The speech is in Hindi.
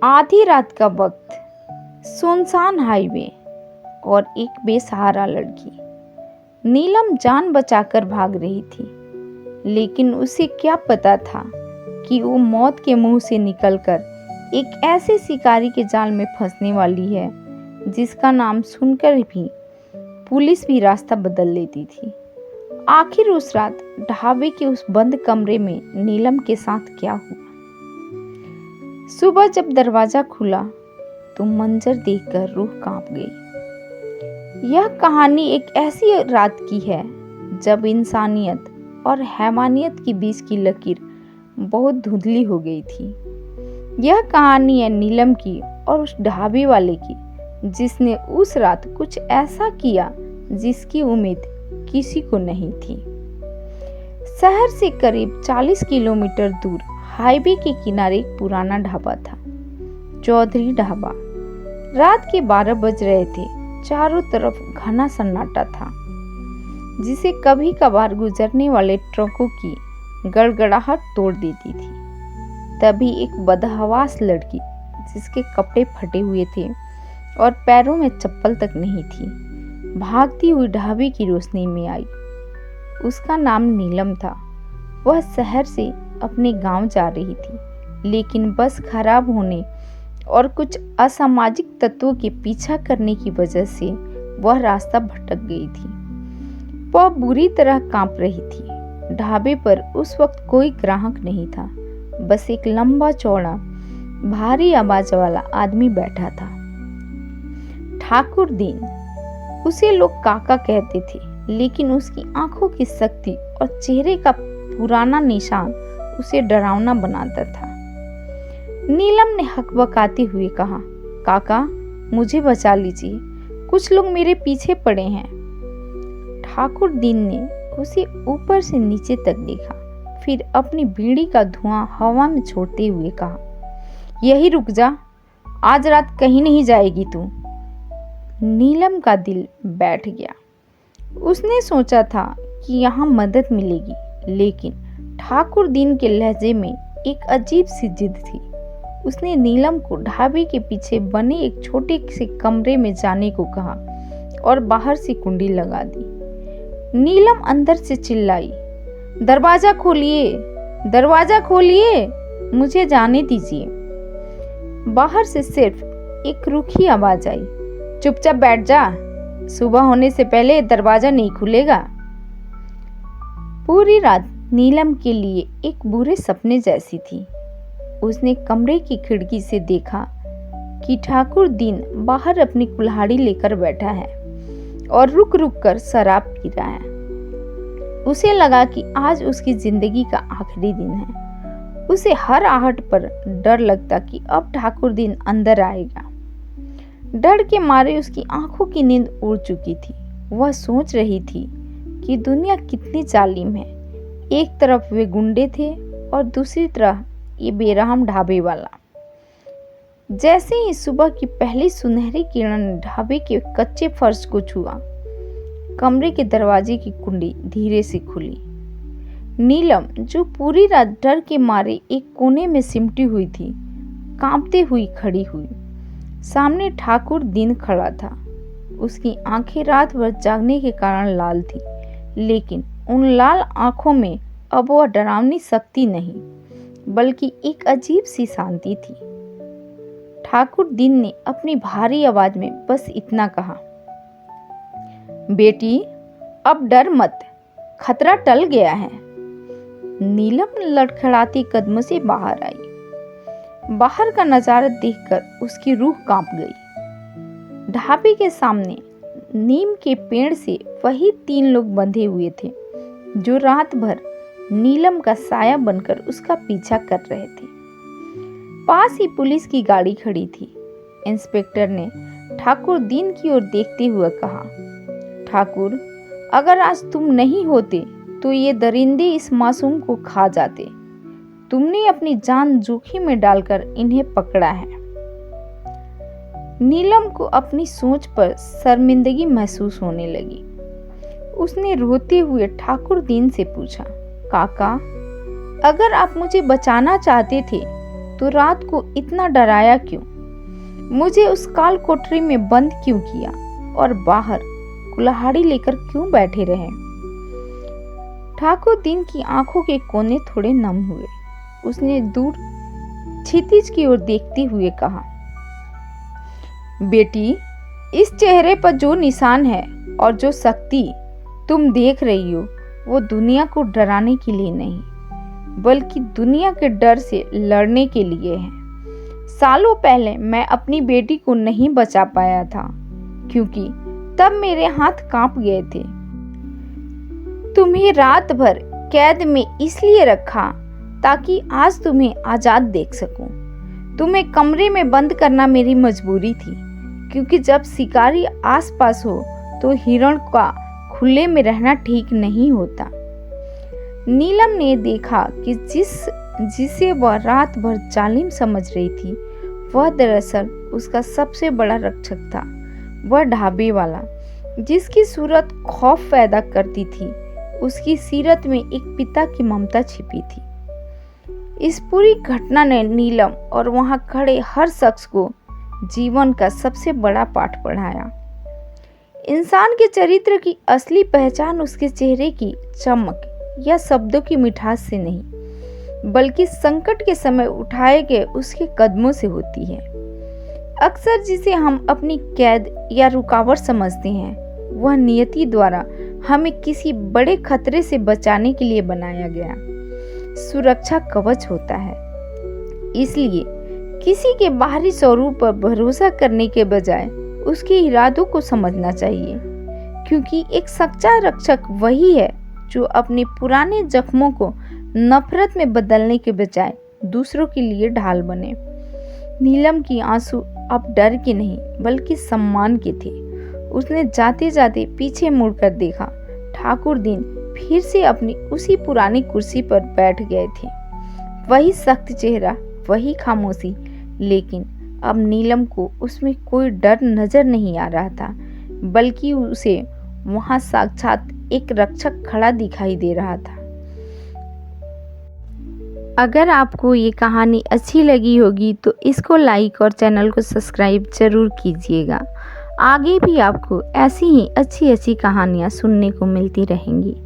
आधी रात का वक्त, सुनसान हाईवे और एक बेसहारा लड़की। नीलम जान बचाकर भाग रही थी, लेकिन उसे क्या पता था कि वो मौत के मुंह से निकलकर एक ऐसे शिकारी के जाल में फंसने वाली है जिसका नाम सुनकर भी पुलिस भी रास्ता बदल लेती थी। आखिर उस रात ढाबे के उस बंद कमरे में नीलम के साथ क्या हुआ? सुबह जब दरवाजा खुला तो मंजर देखकर रूह कांप गई। यह कहानी एक ऐसी रात की है जब इंसानियत और हैवानियत के बीच की लकीर बहुत धुंधली हो गई थी। यह कहानी है नीलम की और उस ढाबे वाले की जिसने उस रात कुछ ऐसा किया जिसकी उम्मीद किसी को नहीं थी। शहर से करीब 40 किलोमीटर दूर हाईवे के किनारे एक पुराना ढाबा था, चौधरी ढाबा। रात के 12 बज रहे थे। चारों तरफ घना सन्नाटा था, जिसे कभी कभार गुजरने वाले ट्रकों की गड़गड़ाहट तोड़ देती थी। तभी एक बदहवास लड़की, जिसके कपड़े फटे हुए थे और पैरों में चप्पल तक नहीं थी, भागती हुई ढाबे की रोशनी में आई। उसका नाम नीलम था। वह शहर से अपने गांव जा रही थी, लेकिन बस खराब होने और कुछ असामाजिक तत्वों के पीछा करने की वजह से वह रास्ता भटक गई थी। वह बुरी तरह कांप रही थी। ढाबे पर उस वक्त कोई ग्राहक नहीं था, बस एक लंबा चौड़ा भारी आवाज वाला आदमी बैठा था। ठाकुर दीन, उसे लोग काका कहते थे, लेकिन उसकी आंखों की शक्ति और चेहरे का पुराना निशान उसे डरावना बनाता था। नीलम ने हकबकाते हुए कहा, काका मुझे बचा लीजिए, कुछ लोग मेरे पीछे पड़े हैं। ठाकुर दीन ने उसे ऊपर से नीचे तक देखा, फिर अपनी बीड़ी का धुआं हवा में छोड़ते हुए कहा, यही रुक जा, आज रात कहीं नहीं जाएगी तू। नीलम का दिल बैठ गया। उसने सोचा था कि यहाँ मदद मिलेगी, लेकिन ठाकुर दीन के लहजे में एक अजीब सी जिद थी। उसने नीलम को ढाबे के पीछे बने एक छोटे से कमरे में जाने को कहा और बाहर से कुंडी लगा दी। नीलम अंदर से चिल्लाई, दरवाजा खोलिए, दरवाजा खोलिए, मुझे जाने दीजिए। बाहर से सिर्फ एक रूखी आवाज आई, चुपचाप बैठ जा, सुबह होने से पहले दरवाजा नहीं खुलेगा। पूरी रात नीलम के लिए एक बुरे सपने जैसी थी। उसने कमरे की खिड़की से देखा कि ठाकुर दीन बाहर अपनी कुल्हाड़ी लेकर बैठा है और रुक रुक कर शराब पी रहा है। उसे लगा कि आज उसकी जिंदगी का आखिरी दिन है। उसे हर आहट पर डर लगता कि अब ठाकुर दीन अंदर आएगा। डर के मारे उसकी आंखों की नींद उड़ चुकी थी। वह सोच रही थी कि दुनिया कितनी जालिम है। एक तरफ वे गुंडे थे और दूसरी तरफ ये बेरहम ढाबे वाला। जैसे ही सुबह की पहली सुनहरी किरण ने ढाबे के कच्चे फर्श को छुआ, कमरे के दरवाजे की कुंडी धीरे से खुली। नीलम, जो पूरी रात डर के मारे एक कोने में सिमटी हुई थी, कांपते हुई खड़ी हुई। सामने ठाकुर दीन खड़ा था। उसकी आंखें रात भर जागने के कारण लाल थी, लेकिन उन लाल आंखों में अब वह डरावनी शक्ति नहीं, बल्कि एक अजीब सी शांति थी। ठाकुर दीन ने अपनी भारी आवाज में बस इतना कहा, बेटी अब डर मत, खतरा टल गया है। नीलम लड़खड़ाती कदमों से बाहर आई। बाहर का नजारा देखकर उसकी रूह कांप गई। ढाबे के सामने नीम के पेड़ से वही 3 लोग बंधे हुए थे जो रात भर नीलम का साया बनकर उसका पीछा कर रहे थे। पास ही पुलिस की गाड़ी खड़ी थी। इंस्पेक्टर ने ठाकुर दीन की ओर देखते हुए कहा, ठाकुर, अगर आज तुम नहीं होते तो ये दरिंदे इस मासूम को खा जाते। तुमने अपनी जान जोखिम में डालकर इन्हें पकड़ा है। नीलम को अपनी सोच पर शर्मिंदगी महसूस होने लगी। उसने रोते हुए ठाकुर दीन से पूछा, काका, अगर आप मुझे बचाना चाहते थे तो रात को इतना डराया क्यों? मुझे उस काल कोठरी में बंद क्यों किया और बाहर कुल्हाड़ी लेकर क्यों बैठे रहे? ठाकुर दिन की आंखों के कोने थोड़े नम हुए। उसने दूर क्षितिज की ओर देखते हुए कहा, बेटी, इस चेहरे पर जो निशान है और जो शक्ति तुम देख रही हो, वो दुनिया को डराने के लिए नहीं, बल्कि दुनिया के डर से लड़ने के लिए है। सालों पहले मैं अपनी बेटी को नहीं बचा पाया था, क्योंकि तब मेरे हाथ कांप गए थे। तुम्हें रात भर कैद में इसलिए रखा ताकि आज तुम्हें आजाद देख सकूं। तुम्हें कमरे में बंद करना मेरी मजबूरी थी, क्योंकि जब शिकारी आसपास हो तो हिरण का खुले में रहना ठीक नहीं होता। नीलम ने देखा कि जिसे वह रात भर जालिम समझ रही थी, वह दरअसल उसका सबसे बड़ा रक्षक था। वह ढाबे वाला, जिसकी सूरत खौफ पैदा करती थी, उसकी सीरत में एक पिता की ममता छिपी थी। इस पूरी घटना ने नीलम और वहां खड़े हर शख्स को जीवन का सबसे बड़ा पाठ पढ़ाया। इंसान के चरित्र की असली पहचान उसके चेहरे की चमक या शब्दों की मिठास से नहीं, बल्कि संकट के समय उठाए गए उसके कदमों से होती है। अक्सर जिसे हम अपनी कैद या रुकावट समझते हैं, वह नियति द्वारा हमें किसी बड़े खतरे से बचाने के लिए बनाया गया सुरक्षा कवच होता है। इसलिए किसी के बाहरी स्वरूप पर भरोसा करने के बजाय उसके इरादों को समझना चाहिए, क्योंकि एक सच्चा रक्षक वही है जो अपने पुराने जख्मों को नफरत में बदलने के बजाय दूसरों के लिए ढाल बने। नीलम की आंसू अब डर के नहीं, बल्कि सम्मान के थे। उसने जाते जाते पीछे मुड़कर देखा। ठाकुर दिन फिर से अपनी उसी पुरानी कुर्सी पर बैठ गए थे। वही सख्त चेहरा, वही खामोशी, लेकिन अब नीलम को उसमें कोई डर नजर नहीं आ रहा था, बल्कि उसे वहां साक्षात एक रक्षक खड़ा दिखाई दे रहा था। अगर आपको ये कहानी अच्छी लगी होगी तो इसको लाइक और चैनल को सब्सक्राइब जरूर कीजिएगा। आगे भी आपको ऐसी ही अच्छी अच्छी कहानियाँ सुनने को मिलती रहेंगी।